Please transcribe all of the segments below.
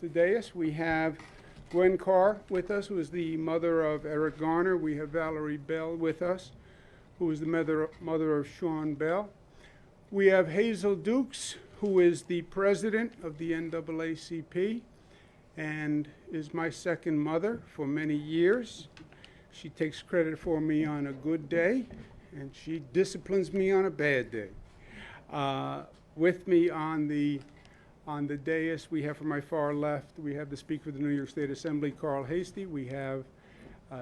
the dais. We have Gwen Carr with us, who is the mother of Eric Garner. We have Valerie Bell with us, who is the mother of Sean Bell. We have Hazel Dukes, who is the president of the NAACP and is my second mother for many years. She takes credit for me on a good day, and she disciplines me on a bad day. With me on the dais, we have from my far left, we have the Speaker of the New York State Assembly, Carl Hastie. We have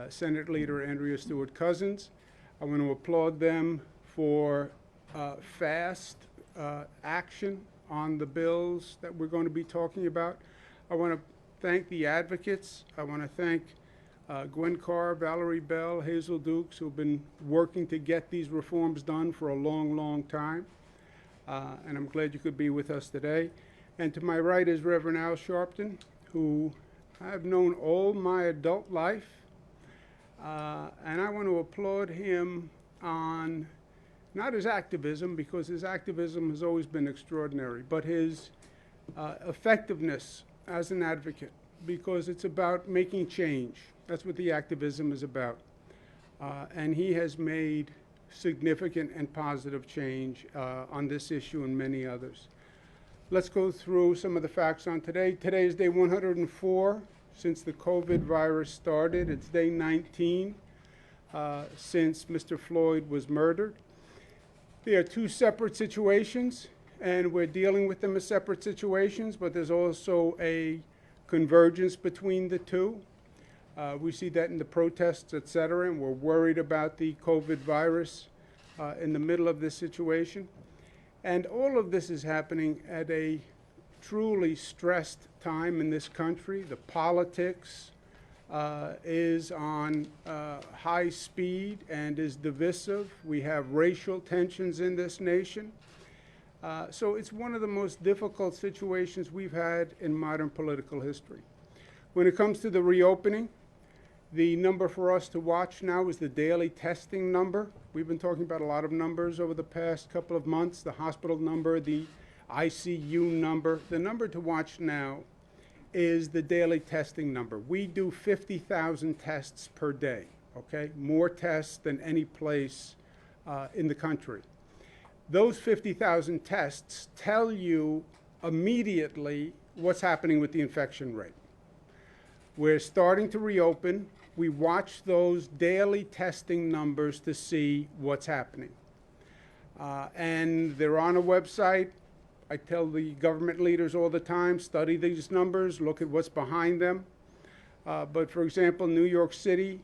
Senate Leader Andrea Stewart-Cousins. I want to applaud them for fast action on the bills that we're going to be talking about. I want to thank the advocates. I want to thank Gwen Carr, Valerie Bell, Hazel Dukes, who've been working to get these reforms done for a long, long time. And I'm glad you could be with us today. And to my right is Reverend Al Sharpton, who I've known all my adult life. And I want to applaud him on not his activism, because his activism has always been extraordinary, but his effectiveness as an advocate, because it's about making change. That's what the activism is about. And he has made significant and positive change on this issue and many others. Let's go through some of the facts on today. Today is day 104 since the COVID virus started. It's day 19 since Mr. Floyd was murdered. They are two separate situations, and we're dealing with them as separate situations, but there's also a convergence between the two. We see that in the protests, et cetera, and we're worried about the COVID virus in the middle of this situation. And all of this is happening at a truly stressed time in this country. The politics is on high speed and is divisive. We have racial tensions in this nation. So it's one of the most difficult situations we've had in modern political history. When it comes to the reopening, the number for us to watch now is the daily testing number. We've been talking about a lot of numbers over the past couple of months, the hospital number, the ICU number. The number to watch now is the daily testing number. We do 50,000 tests per day, okay? More tests than any place in the country. Those 50,000 tests tell you immediately what's happening with the infection rate. We're starting to reopen. We watch those daily testing numbers to see what's happening. And they're on a website. I tell the government leaders all the time, study these numbers, look at what's behind them. But for example, New York City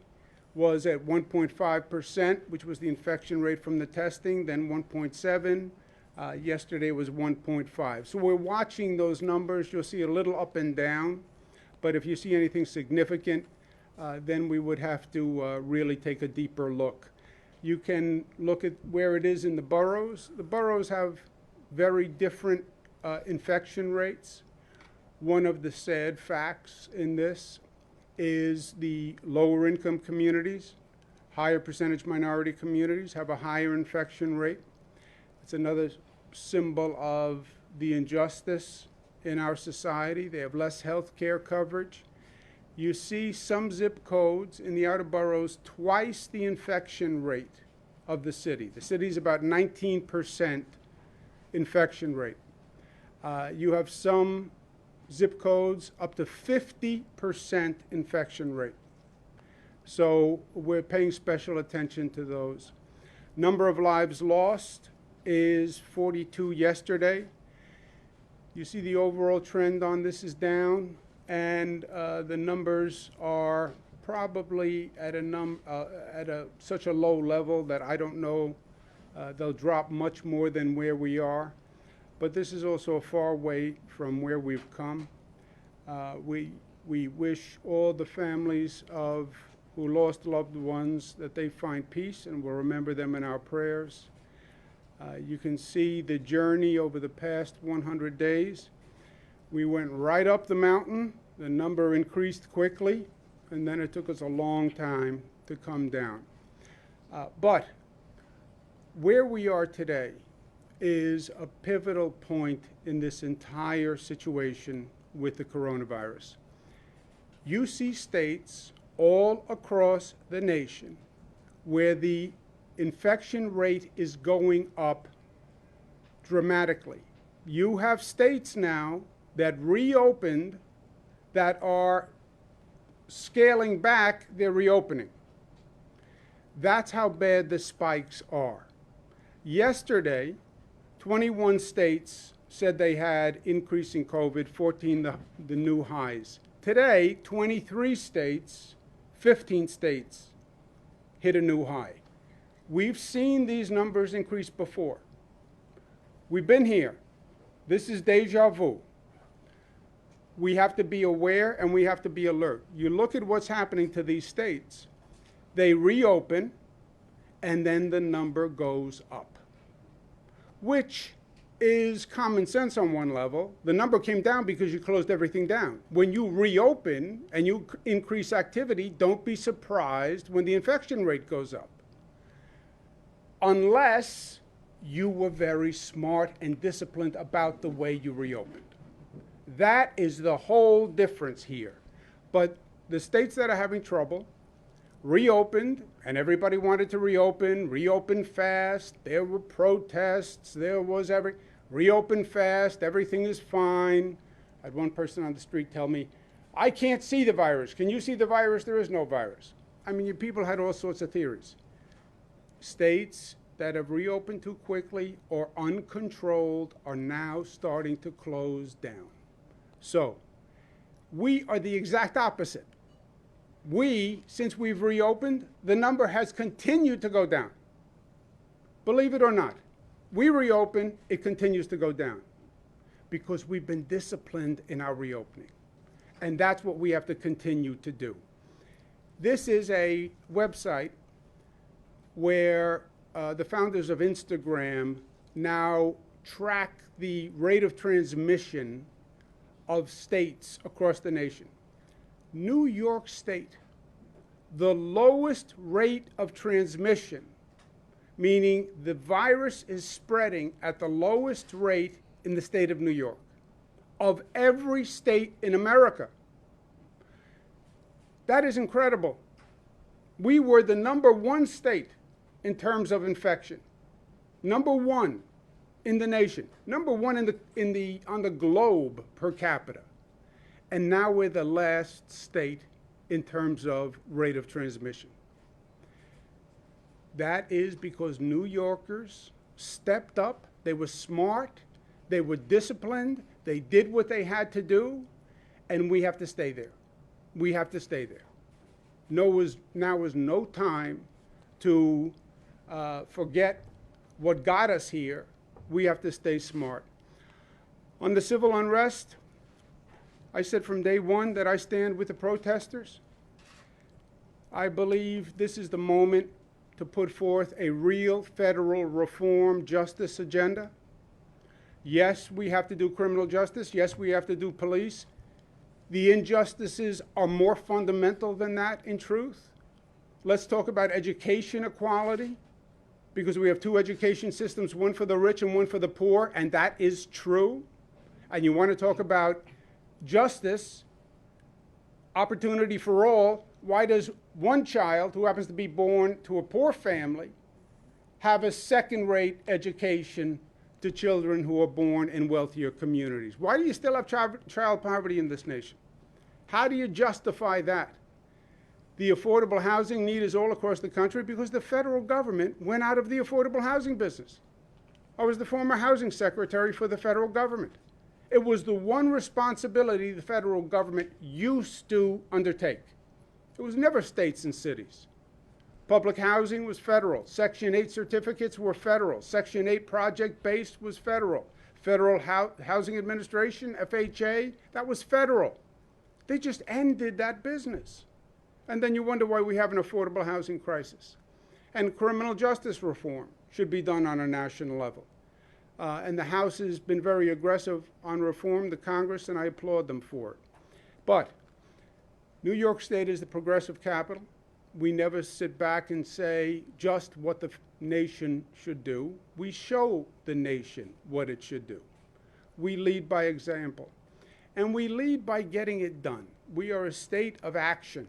was at 1.5%, which was the infection rate from the testing, then 1.7. Yesterday was 1.5. So we're watching those numbers. You'll see a little up and down. But if you see anything significant, then we would have to really take a deeper look. You can look at where it is in the boroughs. The boroughs have very different infection rates. One of the sad facts in this is the lower income communities, higher percentage minority communities have a higher infection rate. It's another symbol of the injustice in our society. They have less health care coverage. You see some zip codes in the outer boroughs twice the infection rate of the city. The city is about 19% infection rate. You have some zip codes up to 50% infection rate. So we're paying special attention to those. Number of lives lost is 42 yesterday. You see the overall trend on this is down, and the numbers are probably at such a low level that I don't know they'll drop much more than where we are. But this is also a far way from where we've come. We wish all the families of who lost loved ones that they find peace, and we'll remember them in our prayers. You can see the journey over the past 100 days. We went right up the mountain. The number increased quickly, and then it took us a long time to come down. But where we are today is a pivotal point in this entire situation with the coronavirus. You see states all across the nation where the infection rate is going up dramatically. You have states now that reopened that are scaling back their reopening. That's how bad the spikes are. Yesterday, 21 states said they had increasing COVID, 14 the new highs. Today, 23 states, 15 states hit a new high. We've seen these numbers increase before. We've been here. This is deja vu. We have to be aware and we have to be alert. You look at what's happening to these states. They reopen and then the number goes up, which is common sense on one level. The number came down because you closed everything down. When you reopen and you increase activity, don't be surprised when the infection rate goes up. Unless you were very smart and disciplined about the way you reopened. That is the whole difference here. But the states that are having trouble reopened, and everybody wanted to reopen fast. There were protests, reopen fast, everything is fine. I had one person on the street tell me, I can't see the virus. Can you see the virus? There is no virus. I mean, people had all sorts of theories. States that have reopened too quickly or uncontrolled are now starting to close down. So, we are the exact opposite. Since we've reopened, the number has continued to go down. Believe it or not, we reopen, it continues to go down because we've been disciplined in our reopening. And that's what we have to continue to do. This is a website where the founders of Instagram now track the rate of transmission of states across the nation. New York State, the lowest rate of transmission, meaning the virus is spreading at the lowest rate in the state of New York, of every state in America. That is incredible. We were the number one state in terms of infection, number one in the nation, number one on the globe per capita. And now we're the last state in terms of rate of transmission. That is because New Yorkers stepped up, they were smart, they were disciplined, they did what they had to do, and we have to stay there. We have to stay there. Now is no time to forget what got us here. We have to stay smart. On the civil unrest, I said from day one that I stand with the protesters. I believe this is the moment to put forth a real federal reform justice agenda. Yes, we have to do criminal justice. Yes, we have to do police. The injustices are more fundamental than that, in truth. Let's talk about education equality, because we have two education systems, one for the rich and one for the poor, and that is true. And you want to talk about justice, opportunity for all. Why does one child who happens to be born to a poor family have a second-rate education to children who are born in wealthier communities? Why do you still have child poverty in this nation? How do you justify that? The affordable housing need is all across the country because the federal government went out of the affordable housing business. I was the former housing secretary for the federal government. It was the one responsibility the federal government used to undertake. It was never states and cities. Public housing was federal. Section 8 certificates were federal. Section 8 project-based was federal. Federal Housing Administration, FHA, that was federal. They just ended that business. And then you wonder why we have an affordable housing crisis. And criminal justice reform should be done on a national level. And the House has been very aggressive on reform, the Congress, and I applaud them for it. But New York State is the progressive capital. We never sit back and say just what the nation should do. We show the nation what it should do. We lead by example. And we lead by getting it done. We are a state of action.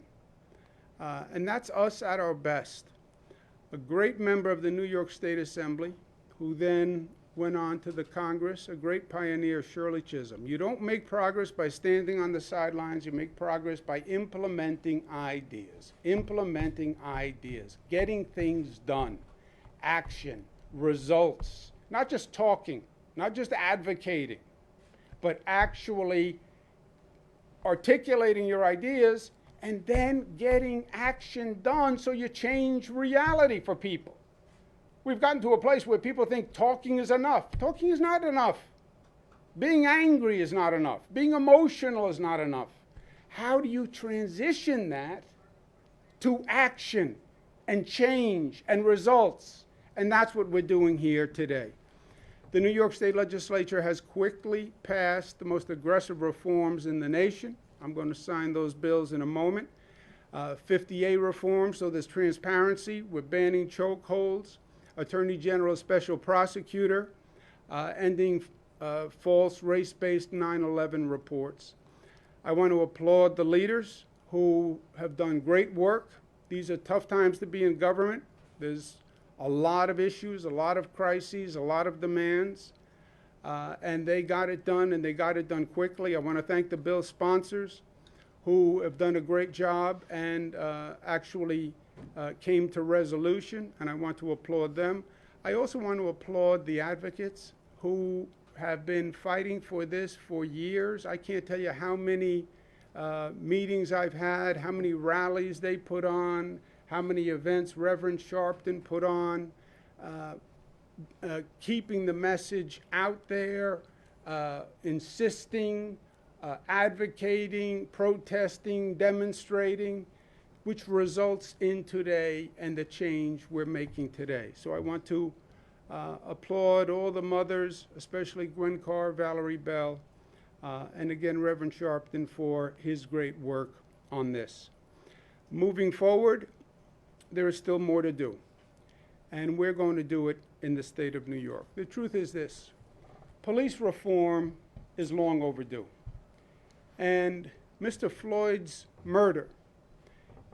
And that's us at our best. A great member of the New York State Assembly, who then went on to the Congress, a great pioneer, Shirley Chisholm. You don't make progress by standing on the sidelines. You make progress by implementing ideas, getting things done, action, results, not just talking, not just advocating, but actually articulating your ideas and then getting action done so you change reality for people. We've gotten to a place where people think talking is enough. Talking is not enough. Being angry is not enough. Being emotional is not enough. How do you transition that to action and change and results? And that's what we're doing here today. The New York State Legislature has quickly passed the most aggressive reforms in the nation. I'm going to sign those bills in a moment. 50A reforms, so there's transparency. We're banning chokeholds. Attorney General, Special Prosecutor, ending false race-based 9/11 reports. I want to applaud the leaders who have done great work. These are tough times to be in government. There's a lot of issues, a lot of crises, a lot of demands, and they got it done, and they got it done quickly. I want to thank the bill sponsors who have done a great job and actually came to resolution, and I want to applaud them. I also want to applaud the advocates who have been fighting for this for years. I can't tell you how many meetings I've had, how many rallies they put on, how many events Reverend Sharpton put on, keeping the message out there, insisting, advocating, protesting, demonstrating, which results in today and the change we're making today. So I want to applaud all the mothers, especially Gwen Carr, Valerie Bell, and again, Reverend Sharpton for his great work on this. Moving forward, there is still more to do, and we're going to do it in the state of New York. The truth is this: police reform is long overdue, and Mr. Floyd's murder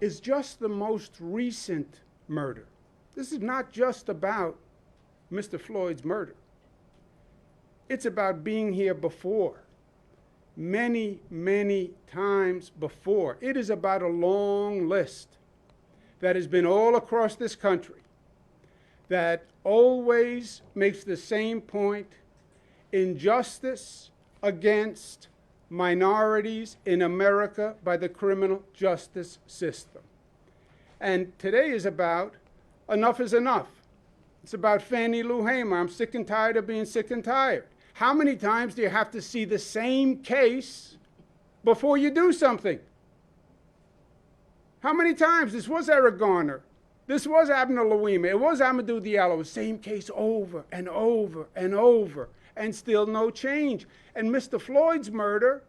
is just the most recent murder. This is not just about Mr. Floyd's murder. It's about being here before, many, many times before. It is about a long list that has been all across this country that always makes the same point: injustice against minorities in America by the criminal justice system. And today is about enough is enough. It's about Fannie Lou Hamer. I'm sick and tired of being sick and tired. How many times do you have to see the same case before you do something? How many times? This was Eric Garner. This was Abner Louima. It was Amadou Diallo. Same case over and over and over, and still no change. And Mr. Floyd's murder,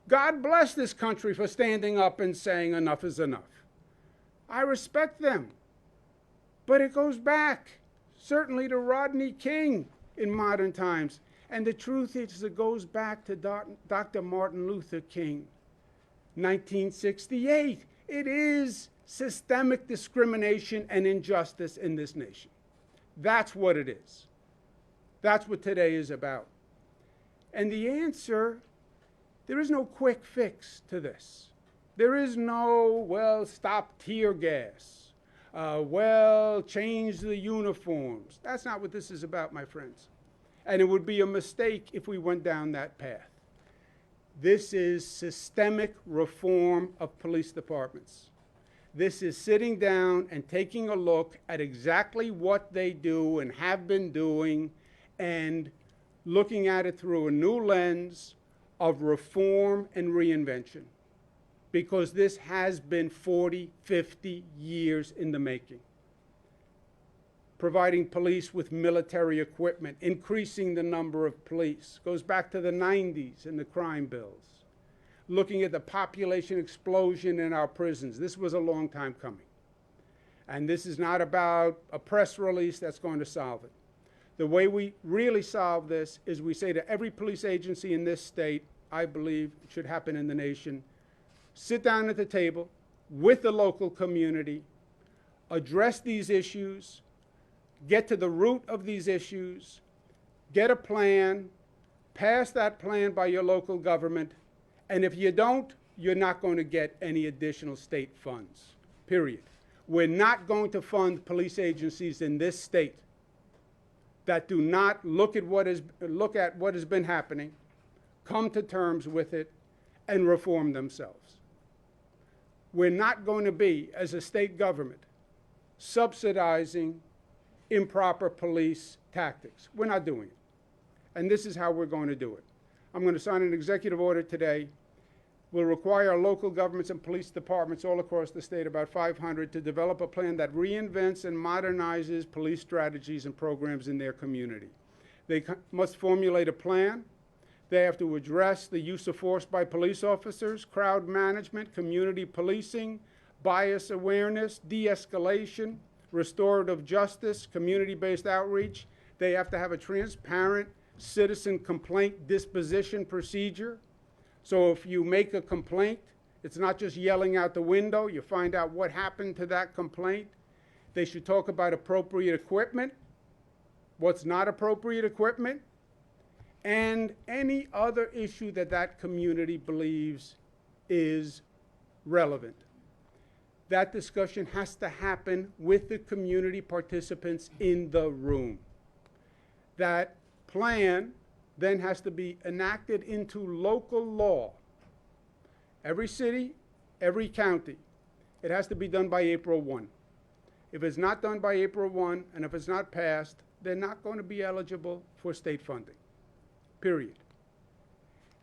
God bless this country for standing up and saying enough is enough. I respect them. But it goes back, certainly to Rodney King in modern times. And the truth is, it goes back to Dr. Martin Luther King, 1968. It is systemic discrimination and injustice in this nation. That's what it is. That's what today is about. And the answer, there is no quick fix to this. There is no, well, stop tear gas. Well, change the uniforms. That's not what this is about, my friends. And it would be a mistake if we went down that path. This is systemic reform of police departments. This is sitting down and taking a look at exactly what they do and have been doing and looking at it through a new lens of reform and reinvention. Because this has been 40, 50 years in the making. Providing police with military equipment, increasing the number of police, goes back to the 90s and the crime bills. Looking at the population explosion in our prisons. This was a long time coming. And this is not about a press release that's going to solve it. The way we really solve this is we say to every police agency in this state, I believe should happen in the nation. Sit down at the table with the local community, address these issues, get to the root of these issues, get a plan, pass that plan by your local government, and if you don't, you're not going to get any additional state funds, period. We're not going to fund police agencies in this state that do not look at what has been happening, come to terms with it, and reform themselves. We're not going to be, as a state government, subsidizing improper police tactics. We're not doing it. And this is how we're going to do it. I'm going to sign an executive order today. We'll require local governments and police departments all across the state, about 500, to develop a plan that reinvents and modernizes police strategies and programs in their community. They must formulate a plan. They have to address the use of force by police officers, crowd management, community policing, bias awareness, de-escalation, restorative justice, community-based outreach. They have to have a transparent citizen complaint disposition procedure. So if you make a complaint, it's not just yelling out the window. You find out what happened to that complaint. They should talk about appropriate equipment, what's not appropriate equipment, and any other issue that that community believes is relevant. That discussion has to happen with the community participants in the room. That plan then has to be enacted into local law. Every city, every county. It has to be done by April 1. If it's not done by April 1, and if it's not passed, they're not going to be eligible for state funding, period.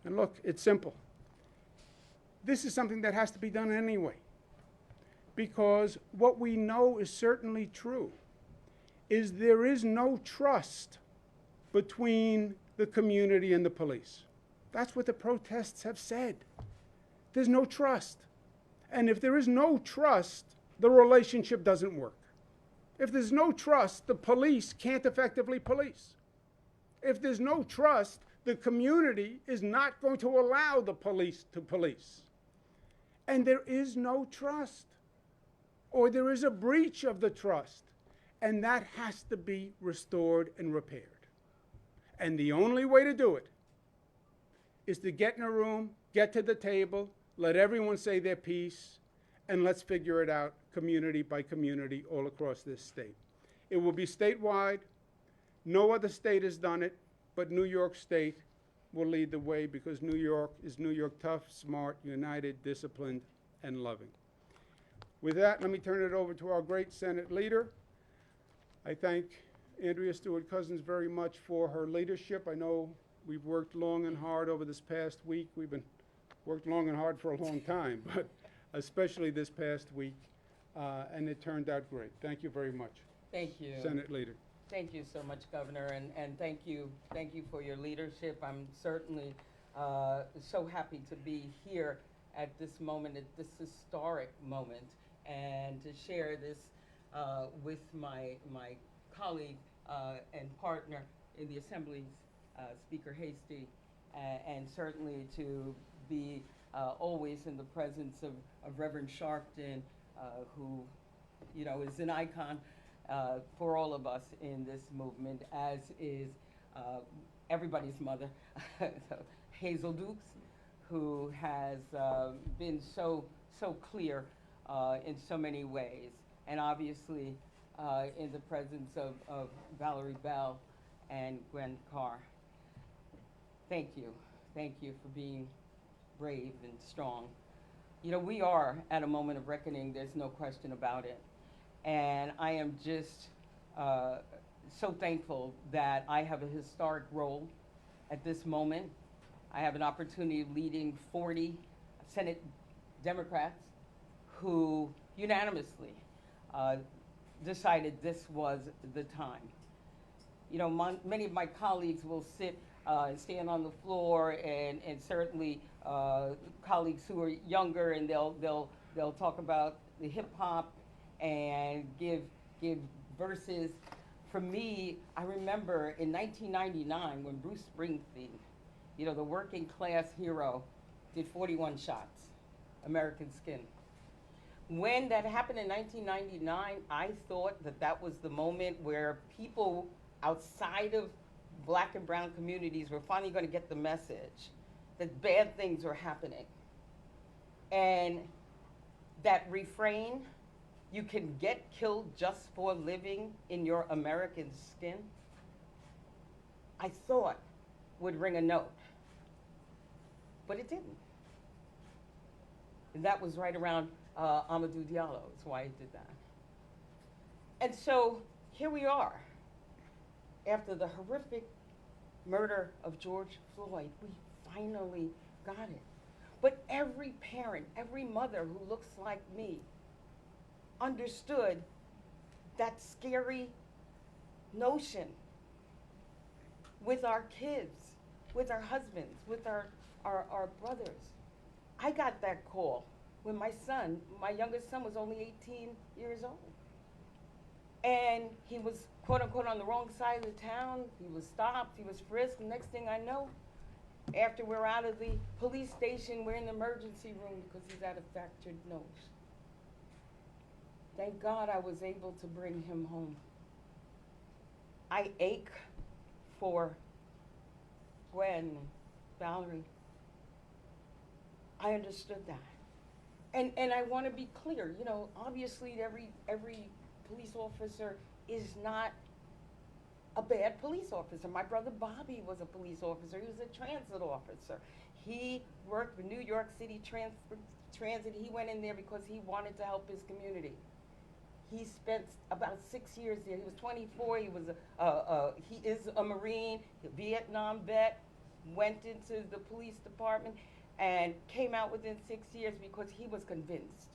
And look, it's simple. This is something that has to be done anyway, because what we know is certainly true, is there is no trust between the community and the police. That's what the protests have said. There's no trust. And if there is no trust, the relationship doesn't work. If there's no trust, the police can't effectively police. If there's no trust, the community is not going to allow the police to police. And there is no trust, or there is a breach of the trust, and that has to be restored and repaired. And the only way to do it is to get in a room, get to the table, let everyone say their piece, and let's figure it out community by community all across this state. It will be statewide. No other state has done it, but New York State will lead the way, because New York is New York, tough, smart, united, disciplined, and loving. With that, let me turn it over to our great Senate leader. I thank Andrea Stewart-Cousins very much for her leadership. I know we've worked long and hard over this past week. We've been worked long and hard for a long time, but especially this past week, and it turned out great. Thank you very much. Thank you. Senate Leader. Thank you so much, Governor, and thank you for your leadership. I'm certainly so happy to be here at this moment, at this historic moment, and to share this with my colleague and partner in the Assembly's Speaker Hasty, and certainly to be always in the presence of Reverend Sharpton, who, you know, is an icon for all of us in this movement, as is everybody's mother, Hazel Dukes, who has been so clear in so many ways, and obviously in the presence of Valerie Bell and Gwen Carr. Thank you for being brave and strong. You know, we are at a moment of reckoning, there's no question about it. And I am just so thankful that I have a historic role at this moment. I have an opportunity of leading 40 Senate Democrats who unanimously decided this was the time. You know, many of my colleagues will sit and stand on the floor, and certainly colleagues who are younger, and they'll talk about the hip hop and give verses. For me, I remember in 1999 when Bruce Springsteen You know, the working class hero did 41 shots, American Skin. When that happened in 1999, I thought that that was the moment where people outside of black and brown communities were finally going to get the message that bad things were happening. And that refrain, you can get killed just for living in your American skin, I thought would ring a note. But it didn't. And that was right around Amadou Diallo, is why I did that. And so here we are. After the horrific murder of George Floyd, we finally got it. But every parent, every mother who looks like me understood that scary notion with our kids, with our husbands, with our brothers. I got that call when my youngest son was only 18 years old. And he was, quote unquote, on the wrong side of the town. He was stopped, he was frisked. The next thing I know, after we're out of the police station, we're in the emergency room because he's had a fractured nose. Thank God I was able to bring him home. I ache for Gwen, Valerie. I understood that. And I want to be clear, you know, obviously every police officer is not a bad police officer. My brother Bobby was a police officer. He was a transit officer. He worked for New York City Transit. He went in there because he wanted to help his community. He spent about 6 years there. He was 24. He was he is a Marine, a Vietnam vet, went into the police department and came out within 6 years because he was convinced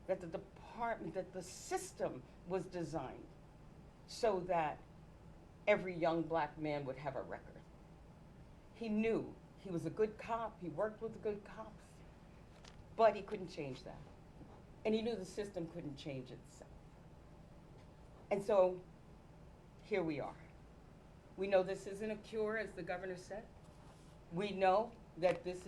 that the department, that the system was designed so that every young black man would have a record. He knew he was a good cop. He worked with the good cops, but he couldn't change that. And he knew the system couldn't change itself. And so here we are. We know this isn't a cure, as the governor said. We know that this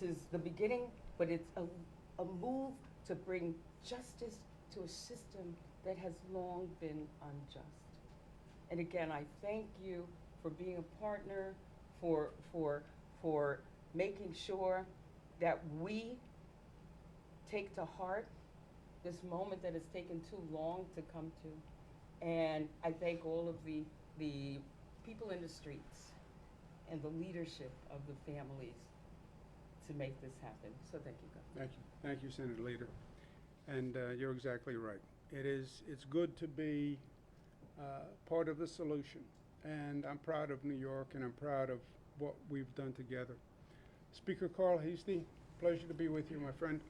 is the beginning, but it's a move to bring justice to a system that has long been unjust. And again, I thank you for being a partner, for making sure that we take to heart this moment that has taken too long to come to. And I thank all of the people in the streets and the leadership of the families to make this happen. So thank you, Governor. Thank you. Thank you, Senator Leader. And you're exactly right. It's good to be part of the solution. And I'm proud of New York, and I'm proud of what we've done together. Speaker Carl Heastie, pleasure to be with you, my friend.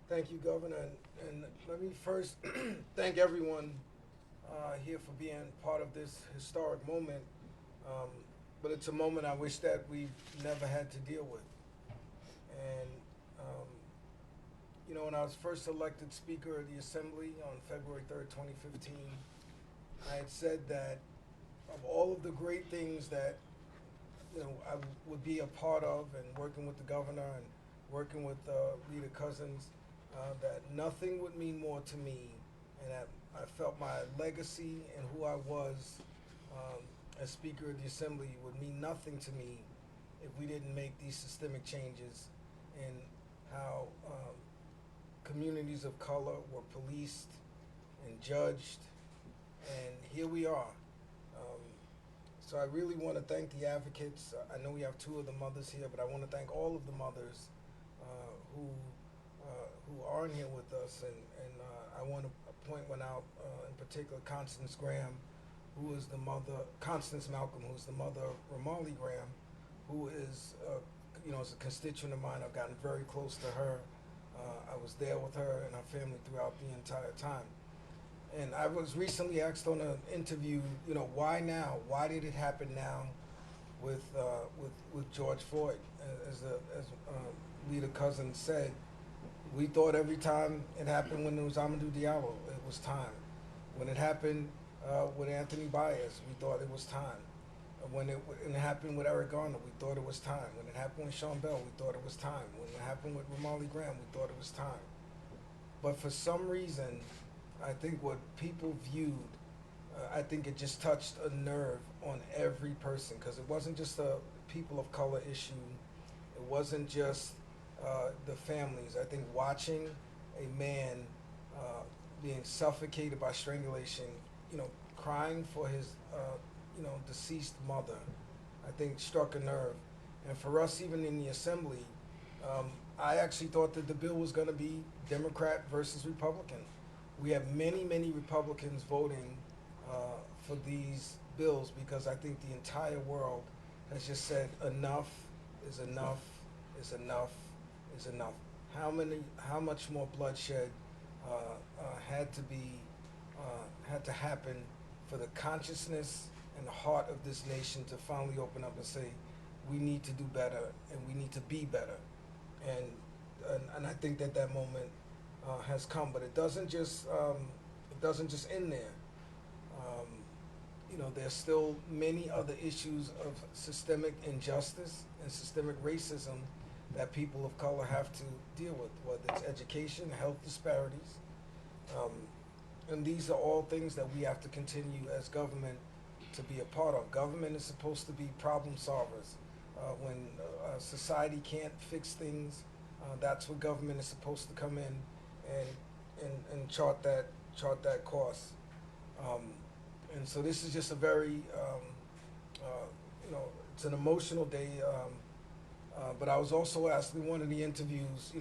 Thank you, Governor. And let me first thank everyone here for being part of this historic moment. But it's a moment I wish that we've never had to deal with. And, you know, when I was first elected Speaker of the Assembly on February 3rd, 2015, I had said that of all of the great things that, you know, I would be a part of, and working with the governor and working with Leader Cousins, that nothing would mean more to me, and that I felt my legacy and who I was as Speaker of the Assembly would mean nothing to me if we didn't make these systemic changes in how communities of color were policed and judged, and here we are. So I really want to thank the advocates. I know we have two of the mothers here, but I want to thank all of the mothers who are in here with us, and I want to point one out in particular, Constance Graham, who is the mother, Constance Malcolm, who's the mother of Ramali Graham, who is, you know, is a constituent of mine. I've gotten very close to her. I was there with her and her family throughout the entire time. And I was recently asked on an interview, you know, why now? Why did it happen now with George Floyd? As Leader Cousins said, we thought every time it happened when it was Amadou Diallo, it was time. When it happened with Anthony Baez, we thought it was time. When it happened with Eric Garner, we thought it was time. When it happened with Sean Bell, we thought it was time. When it happened with Ramali Graham, we thought it was time. But for some reason, I think what people viewed, I think it just touched a nerve on every person, because it wasn't just a people of color issue. It wasn't just the families. I think watching a man being suffocated by strangulation, crying for his, deceased mother, I think struck a nerve. And for us, even in the assembly, I actually thought that the bill was going to be Democrat versus Republican. We have many, many Republicans voting for these bills, because I think the entire world has just said enough is enough is enough is enough. How much more bloodshed had to happen for the consciousness and the heart of this nation to finally open up and say, we need to do better and we need to be better. And I think that moment has come, but it doesn't just end there. There's still many other issues of systemic injustice and systemic racism that people of color have to deal with, whether it's education, health disparities. And these are all things that we have to continue as government to be a part of. Government is supposed to be problem solvers. When society can't fix things, that's where government is supposed to come in and chart that course. And so this is just a very, it's an emotional day. But I was also asked in one of the interviews,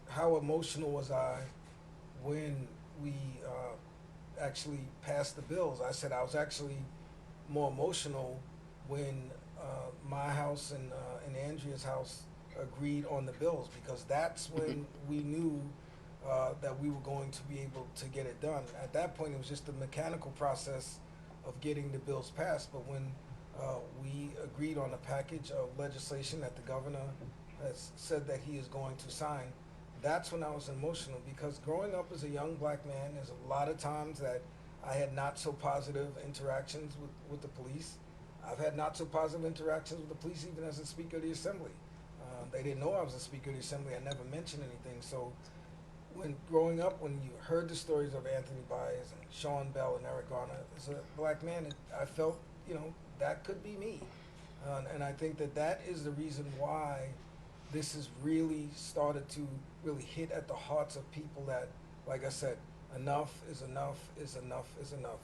how emotional was I when we actually passed the bills? I said I was actually more emotional when my house and Andrea's house agreed on the bills, because that's when we knew that we were going to be able to get it done. At that point, it was just a mechanical process of getting the bills passed. But when we agreed on a package of legislation that the governor has said that he is going to sign, that's when I was emotional, because growing up as a young black man, there's a lot of times that I had not so positive interactions with the police. I've had not so positive interactions with the police even as a Speaker of the Assembly. They didn't know I was a Speaker of the Assembly. I never mentioned anything. So when growing up, when you heard the stories of Anthony Baez and Sean Bell and Eric Garner, as a black man, I felt, that could be me. And I think that is the reason why this has really started to really hit at the hearts of people that, like I said, enough is enough is enough is enough.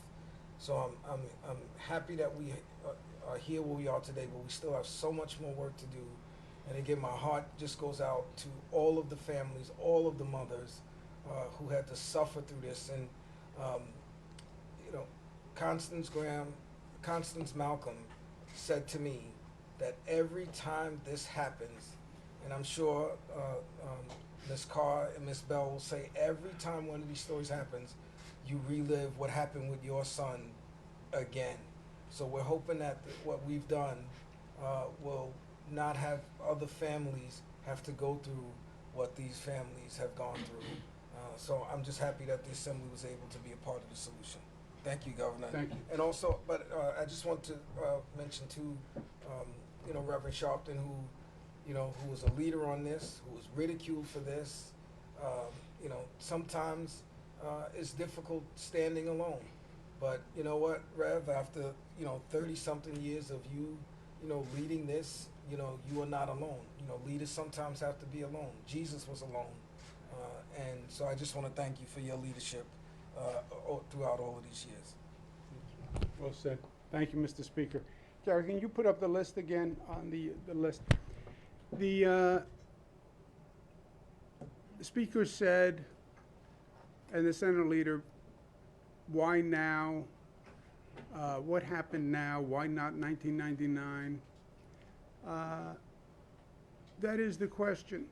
So I'm happy that we are here where we are today, but we still have so much more work to do. And again, my heart just goes out to all of the families, all of the mothers who had to suffer through this. And Constance Malcolm said to me that every time this happens, and I'm sure Ms. Carr and Ms. Bell will say, every time one of these stories happens, you relive what happened with your son again. So we're hoping that what we've done will not have other families have to go through what these families have gone through. So I'm just happy that the Assembly was able to be a part of the solution. Thank you, Governor. Thank you. And also, but I just want to mention too, Reverend Sharpton, who was a leader on this, who was ridiculed for this. Sometimes it's difficult standing alone. But you know what, Rev, after 30-something years of you leading this, you are not alone. Leaders sometimes have to be alone. Jesus was alone. And so I just want to thank you for your leadership throughout all of these years. Well said. Thank you, Mr. Speaker. Gary, can you put up the list again on the list? The Speaker said, and the Senate leader, why now? What happened now? Why not 1999? That is the question.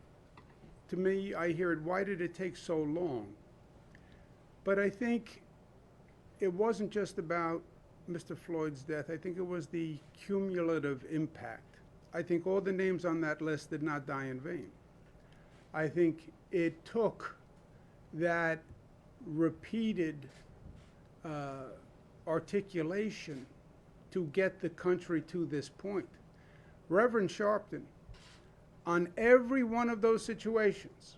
To me, I hear it, why did it take so long? But I think it wasn't just about Mr. Floyd's death. I think it was the cumulative impact. I think all the names on that list did not die in vain. I think it took that repeated articulation to get the country to this point. Reverend Sharpton, on every one of those situations,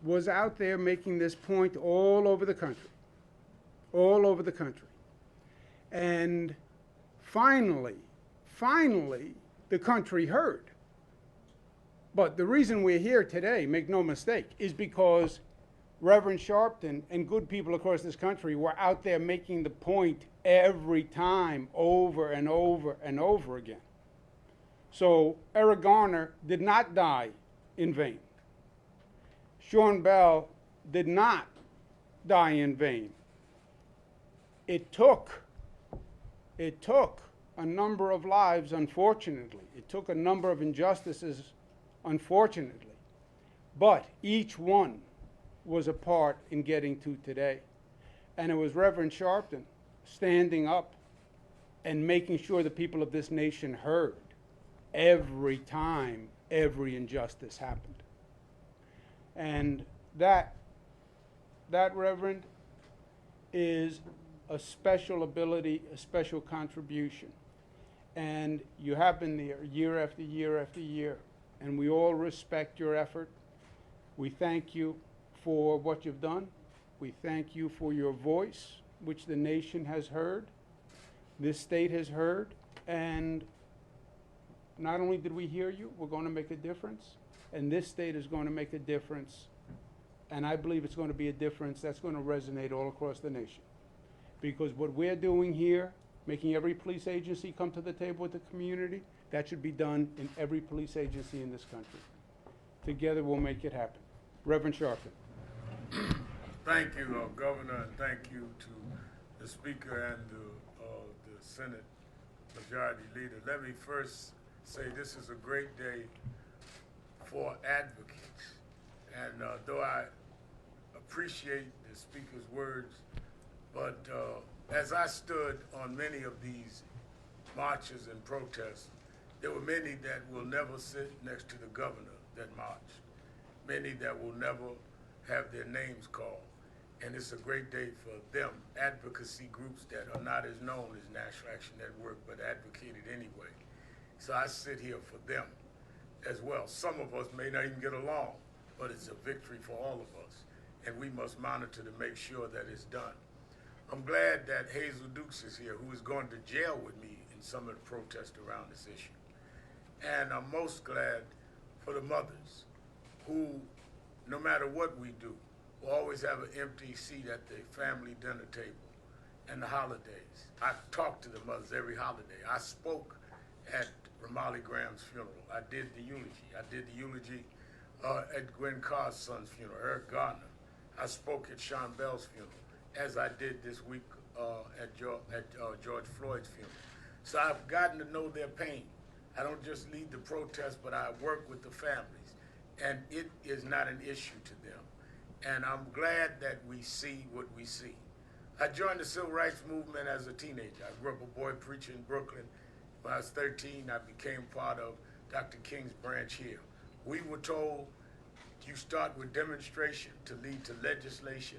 was out there making this point all over the country. All over the country. And finally, the country heard. But the reason we're here today, make no mistake, is because Reverend Sharpton and good people across this country were out there making the point every time, over and over and over again. So Eric Garner did not die in vain. Sean Bell did not die in vain. It took a number of lives, unfortunately. It took a number of injustices, unfortunately. But each one was a part in getting to today. And it was Reverend Sharpton standing up and making sure the people of this nation heard every time every injustice happened. And that Reverend, is a special ability, a special contribution. And you have been there year after year after year, and we all respect your effort. We thank you for what you've done. We thank you for your voice, which the nation has heard, this state has heard, and not only did we hear you, we're going to make a difference, and this state is going to make a difference, and I believe it's going to be a difference that's going to resonate all across the nation. Because what we're doing here, making every police agency come to the table with the community, that should be done in every police agency in this country. Together we'll make it happen. Reverend Sharpton. Thank you, Governor, and thank you to the Speaker and the Senate Majority Leader. Let me first say this is a great day for advocates. And though I appreciate the Speaker's words, but as I stood on many of these marches and protests, there were many that will never sit next to the governor that marched, many that will never have their names called. And it's a great day for them, advocacy groups that are not as known as National Action Network, but advocated anyway. So I sit here for them as well. Some of us may not even get along, but it's a victory for all of us. And we must monitor to make sure that it's done. I'm glad that Hazel Dukes is here, who is going to jail with me in some of the protests around this issue. And I'm most glad for the mothers who, no matter what we do, will always have an empty seat at the family dinner table and the holidays. I talk to the mothers every holiday. I spoke at Ramali Graham's funeral. I did the eulogy. I did the eulogy at Gwen Carr's son's funeral, Eric Garner. I spoke at Sean Bell's funeral, as I did this week at George Floyd's funeral. So I've gotten to know their pain. I don't just lead the protest, but I work with the families, and it is not an issue to them. And I'm glad that we see what we see. I joined the civil rights movement as a teenager. I grew up a boy preacher in Brooklyn. When I was 13, I became part of Dr. King's branch here. We were told you start with demonstration to lead to legislation,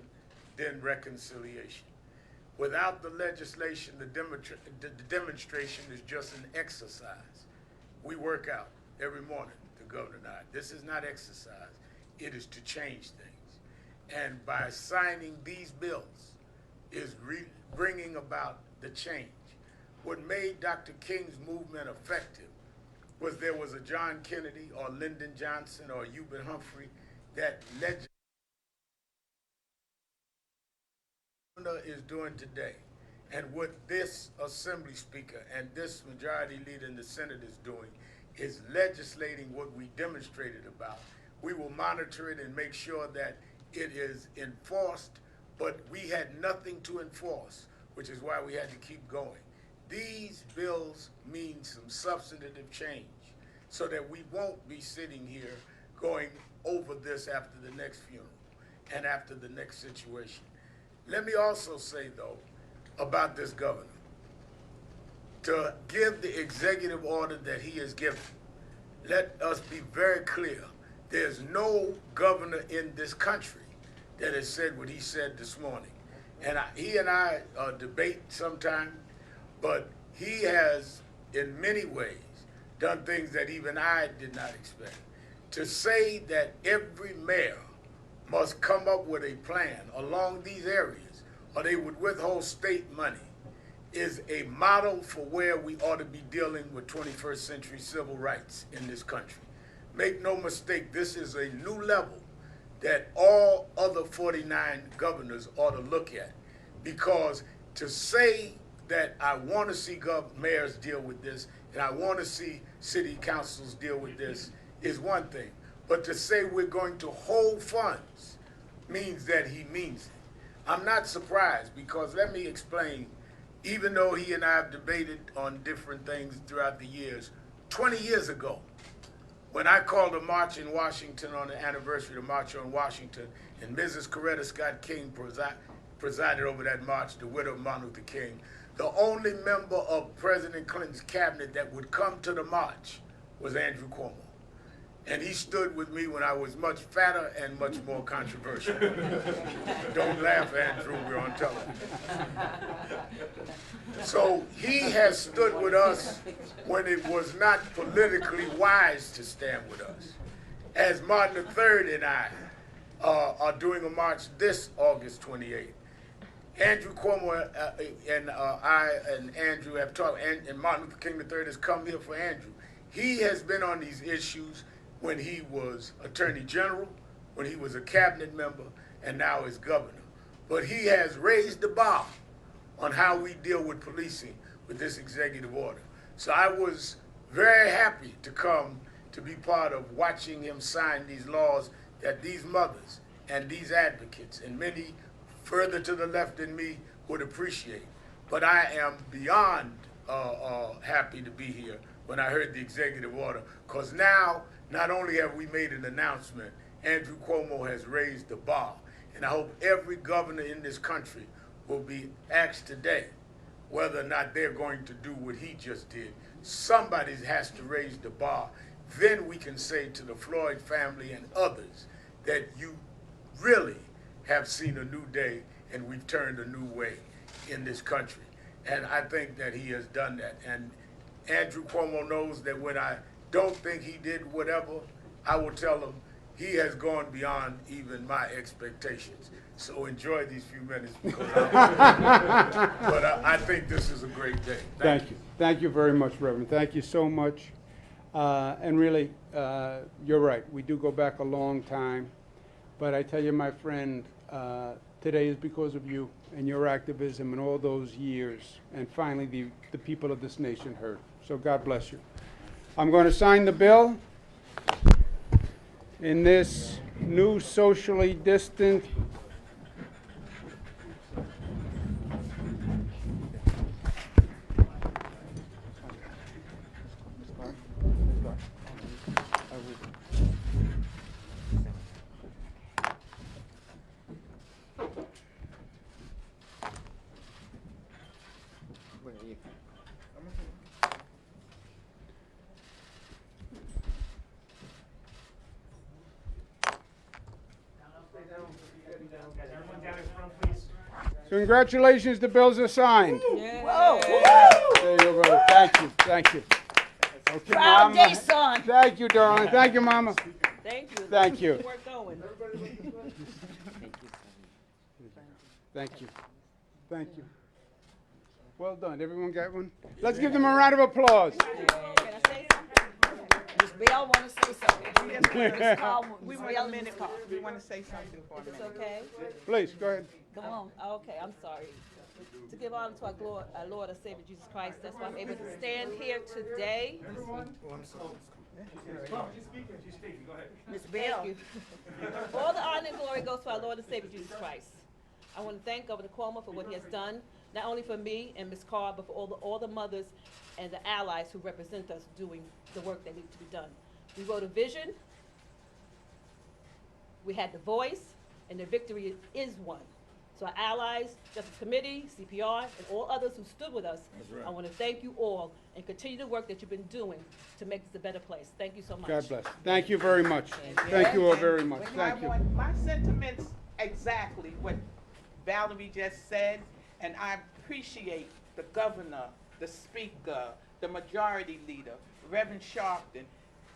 then reconciliation. Without the legislation, the demonstration is just an exercise. We work out every morning, the governor and I. This is not exercise. It is to change things. And by signing these bills is bringing about the change. What made Dr. King's movement effective was there was a John Kennedy or Lyndon Johnson or Hubert Humphrey that legislated is doing today, and what this Assembly Speaker and this Majority Leader in the Senate is doing is legislating what we demonstrated about. We will monitor it and make sure that it is enforced, but we had nothing to enforce, which is why we had to keep going. These bills mean some substantive change so that we won't be sitting here going over this after the next funeral and after the next situation. Let me also say, though, about this governor, to give the executive order that he has given, let us be very clear. There's no governor in this country that has said what he said this morning. And he and I debate sometime, but he has, in many ways, done things that even I did not expect. To say that every mayor must come up with a plan along these areas, or they would withhold state money, is a model for where we ought to be dealing with 21st century civil rights in this country. Make no mistake, this is a new level that all other 49 governors ought to look at. Because to say that I want to see mayors deal with this and I want to see city councils deal with this is one thing. But to say we're going to hold funds means that he means it. I'm not surprised, because let me explain, even though he and I have debated on different things throughout the years, 20 years ago, when I called a march in Washington on the anniversary of the March on Washington, and Mrs. Coretta Scott King presided over that march, the widow of Martin Luther King, the only member of President Clinton's cabinet that would come to the march was Andrew Cuomo. And he stood with me when I was much fatter and much more controversial. Don't laugh, Andrew, we're on television. So he has stood with us when it was not politically wise to stand with us. As Martin III and I are doing a march this August 28th, Andrew Cuomo and I and Andrew have talked, and Martin Luther King III has come here for Andrew. He has been on these issues when he was Attorney General, when he was a cabinet member, and now is governor. But he has raised the bar on how we deal with policing with this executive order. So I was very happy to come to be part of watching him sign these laws that these mothers and these advocates and many further to the left than me would appreciate. But I am beyond happy to be here when I heard the executive order, because now not only have we made an announcement, Andrew Cuomo has raised the bar. And I hope every governor in this country will be asked today whether or not they're going to do what he just did. Somebody has to raise the bar. Then we can say to the Floyd family and others that you really have seen a new day and we've turned a new way in this country. And I think that he has done that. And Andrew Cuomo knows that when I don't think he did whatever, I will tell him he has gone beyond even my expectations. So enjoy these few minutes, because but I think this is a great day. Thank you. Thank you very much, Reverend. Thank you so much. And really, you're right. We do go back a long time. But I tell you, my friend, today is because of you and your activism and all those years. And finally, the people of this nation heard. So God bless you. I'm going to sign the bill in this new socially distant Congratulations, the bills are signed. Yeah. There you go, brother. Thank you, thank you. Okay, Proud Mama. day, son. Thank you, darling. Thank you, Mama. Thank you. Thank you. Keep work going. Thank you. Thank you. Well done. Everyone got one? Let's give them a round of applause. Can I say something? Miss Bell want to say something. Miss Carl, We Miss want Bell a and Miss minute. Carl. We want to say something for a If it's minute. okay? Please, go ahead. Come on. Okay, I'm sorry. To give honor to our Lord and Savior Jesus Christ, that's why I'm able to stand here today. Miss Bell. Thank you. All the honor and glory goes to our Lord and Savior Jesus Christ. I want to thank Governor Cuomo for what he has done, not only for me and Ms. Carr, but for all the mothers and the allies who represent us doing the work that needs to be done. We wrote a vision, we had the voice, and the victory is won. So our allies, Justice Committee, CPR, and all others who stood with us, I want to thank you all and continue the work that you've been doing to make this a better place. Thank you so much. God bless. Thank you very much. Thank you all very much. And Thank you. My sentiments exactly what Valerie just said, and I appreciate the governor, the speaker, the majority leader, Reverend Sharpton,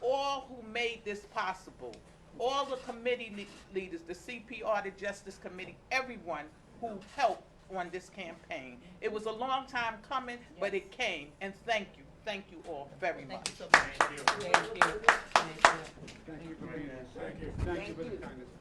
all who made this possible, all the committee leaders, the CPR, the Justice Committee, everyone who helped on this campaign. It was a long time coming, but it came, and thank you all very much. Thank you so much. Thank you. Thank you. Thank you for being here. Thank you. Thank you for the kindness.